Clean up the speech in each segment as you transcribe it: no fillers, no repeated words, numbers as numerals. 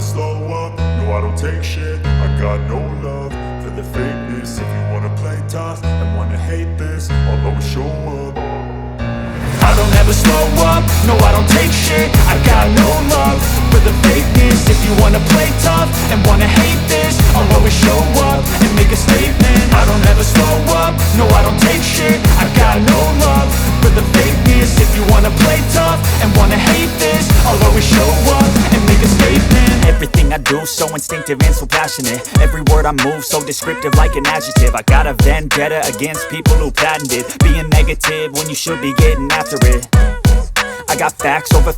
slow up, no I don't take shit. I got no love for the fakeness. If you wanna play tough and wanna hate this, I'll always show up. I don't ever slow up, no I don't take shit. I got no love for the fakeness. If you wanna play tough and wanna hate this, I'll always show up and make a statement. I don't ever slow up, no I don't take shit. I got no love for the fakeness. If you wanna play tough and wanna hate this, I'll always show up and make a statement. Everything I do so instinctive and so passionate. Every word I move so descriptive like an adjective. I got a vendetta against people who patented being negative when you should be getting after it. I got facts over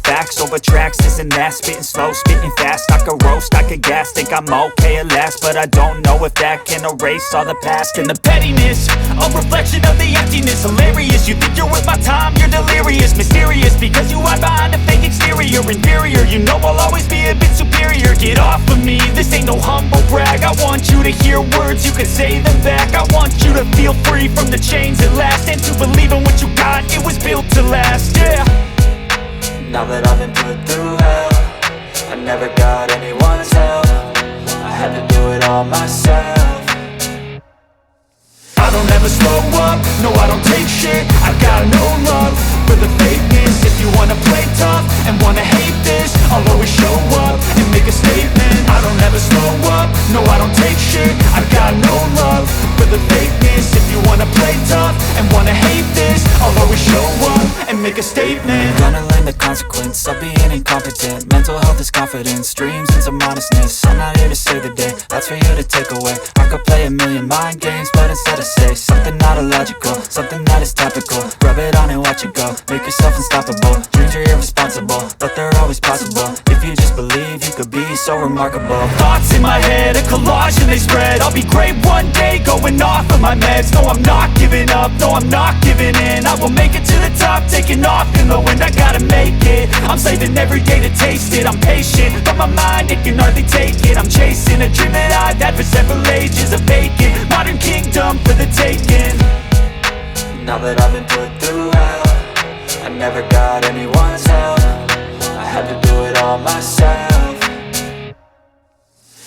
tracks, this and that. Spitting slow, spitting fast, I could roast, I could gas. Think I'm okay at last, but I don't know if that can erase all the past. And the pettiness, a reflection of the emptiness. Hilarious, you think you're worth my time, you're delirious. Mysterious, because you hide behind a fake exterior. Inferior, you know I'll always be a bit superior. Get off of me, this ain't no humble brag. I want you to hear words, you can say them back. I want you to feel free from the chains at last, and to believe in what you got, it was built to last, yeah. Now that I've been put through hell, I never got anyone's help. I had to do it all myself. I don't ever slow up, no I don't take shit. I got no love for the fakeness. If you wanna play tough and wanna hate this, I'll always show up and make a statement. I don't ever slow up, no I don't take shit. I got no love for the fakeness. If you wanna play tough and wanna hate this, I'll always show up and make a statement. Gonna learn the consequence of being incompetent. Mental health is confidence, dreams and some honestness. I'm not here to save the day, that's for you to take away. I could play a million mind games, but instead I say something not illogical, something that is topical. Rub it on and watch it go, make yourself unstoppable. Dreams are irresponsible, but they're always possible. If you just believe, you could be so remarkable. Thoughts in my head, a collage and they spread. I'll be great one day, going off of my meds. No, I'm not giving up, no, I'm not giving in. I will make it to the top, taking off in the wind. I gotta make it, I'm saving every day to taste it. I'm patient, but my mind, it can hardly take it. I'm chasing a dream that I've had for several ages. A vacant, modern kingdom for the taking. Now that I've been put through hell, I never got anyone's help. I had to do it all myself.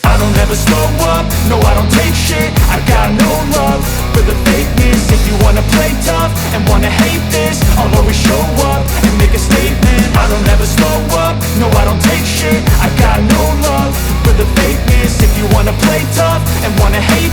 I don't ever slow up, no I don't take shit. I got no love for the fakeness. If you wanna play tough and wanna hate this, I'll always show up and make a statement. I don't ever slow up, no I don't take shit. I got no love for the fakeness. If you wanna play tough and wanna hate